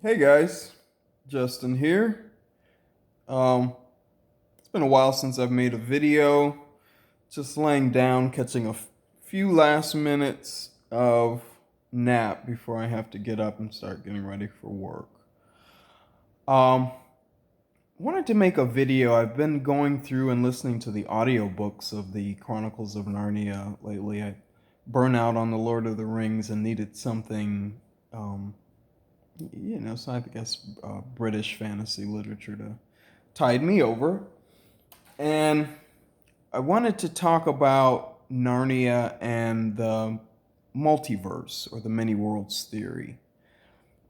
Hey guys, Justin here. It's been a while since I've made a video. Just laying down, catching a few last minutes of nap before I have to get up and start getting ready for work. Um, Wanted to make a video. I've been going through and listening to the audiobooks of the Chronicles of Narnia lately. I burned out on the Lord of the Rings and needed something so I guess British fantasy literature to tide me over. And I wanted to talk about Narnia and the multiverse or the many worlds theory.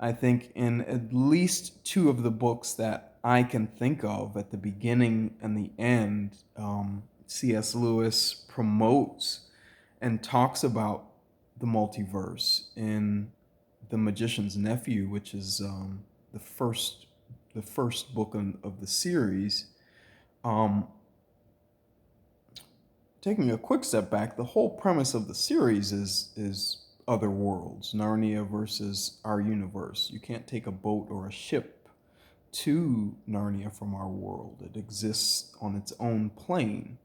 I think in at least two of the books that I can think of at the beginning and the end, C.S. Lewis promotes and talks about the multiverse in The Magician's Nephew, which is the first the first book of the series. Um, Taking a quick step back, the whole premise of the series is other worlds, Narnia versus our universe. You can't take a boat or a ship to Narnia from our world. It exists on its own plane.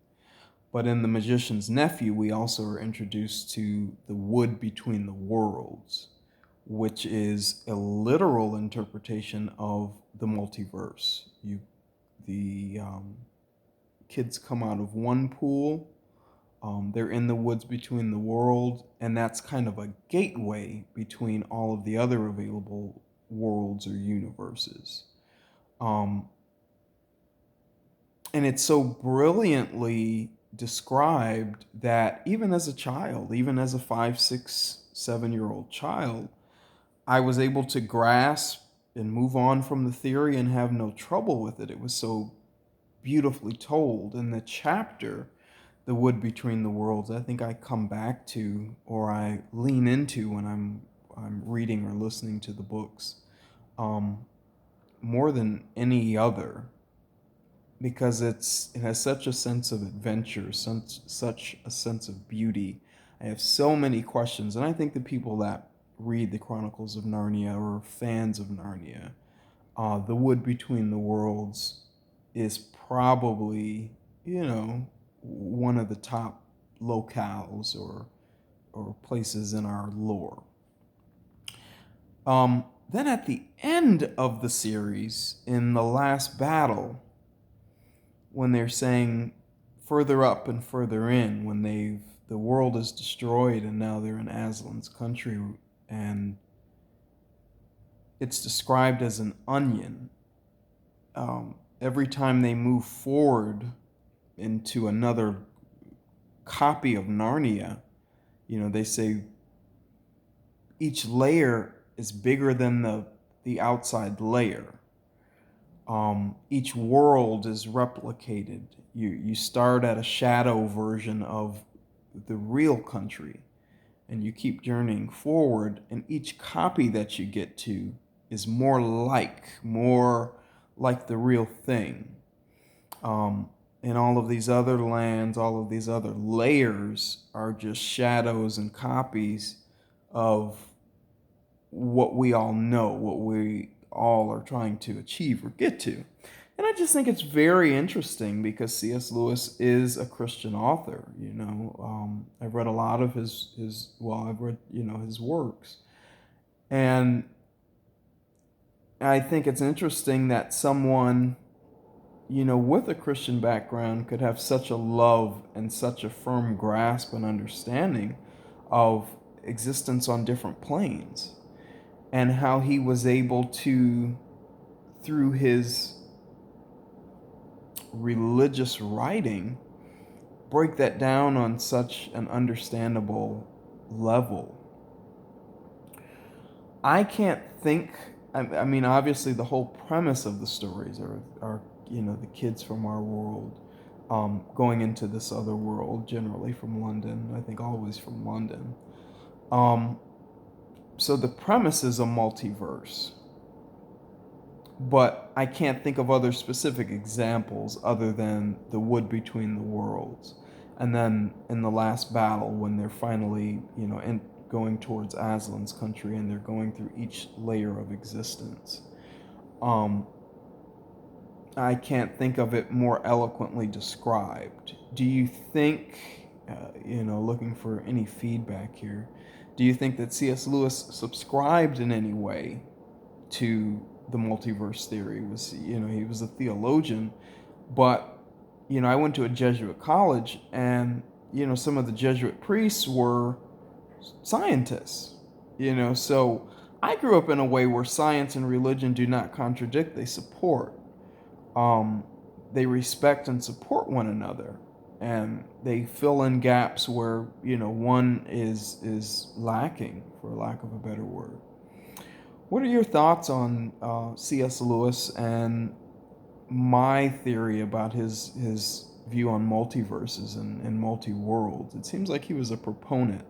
But in The Magician's Nephew, we also are introduced to the wood between the worlds, which is a literal interpretation of the multiverse. The kids come out of one pool, they're in the woods between the world, and that's kind of a gateway between all of the other available worlds or universes. Um, and it's so brilliantly described that even as a child, even as a 5, 6, 7-year-old child, I was able to grasp and move on from the theory and have no trouble with it. It was so beautifully told. In the chapter, The Wood Between the Worlds, I think I come back to or I lean into when I'm reading or listening to the books, um, more than any other, because it has such a sense of adventure, such a sense of beauty. I have so many questions, and I think the people that read the Chronicles of Narnia or fans of Narnia, The Wood Between the Worlds is probably, one of the top locales or places in our lore. Then at the end of the series, in the last battle, when they're saying further up and further in, when the world is destroyed and now they're in Aslan's country, and it's described as an onion. Every time they move forward into another copy of Narnia, they say each layer is bigger than the outside layer. Each world is replicated. You start at a shadow version of the real country, and you keep journeying forward, and each copy that you get to is more like the real thing. And all of these other lands, all of these other layers are just shadows and copies of what we all know, what we all are trying to achieve or get to. And I just think it's very interesting because C.S. Lewis is a Christian author. I've read a lot of I've read his works, and I think it's interesting that someone with a Christian background could have such a love and such a firm grasp and understanding of existence on different planes, and how he was able to, through his religious writing, break that down on such an understandable level. I can't think, I mean, obviously the whole premise of the stories are the kids from our world going into this other world, generally from London, I think always from London. So the premise is a multiverse, but I can't think of other specific examples other than the wood between the worlds. And then in the last battle, when they're finally, going towards Aslan's country, and they're going through each layer of existence. Um, I can't think of it more eloquently described. Do you think, looking for any feedback here, do you think that C.S. Lewis subscribed in any way to the multiverse theory? He was a theologian, but, I went to a Jesuit college, and, some of the Jesuit priests were scientists, so I grew up in a way where science and religion do not contradict, they support. um, they respect and support one another, and they fill in gaps where one is lacking, for lack of a better word. What are your thoughts on C.S. Lewis and my theory about his view on multiverses and multi-worlds? It seems like he was a proponent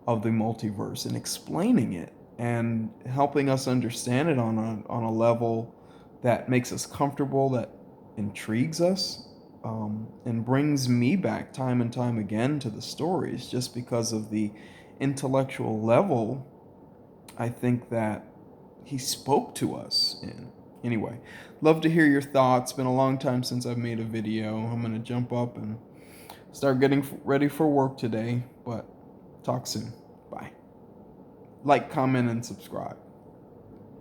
of the multiverse and explaining it and helping us understand it on a level that makes us comfortable, that intrigues us, and brings me back time and time again to the stories, just because of the intellectual level I think that he spoke to us in. Anyway, love to hear your thoughts. Been a long time since I've made a video. I'm going to jump up and start getting ready for work today, but talk soon. Bye. Like, comment, and subscribe.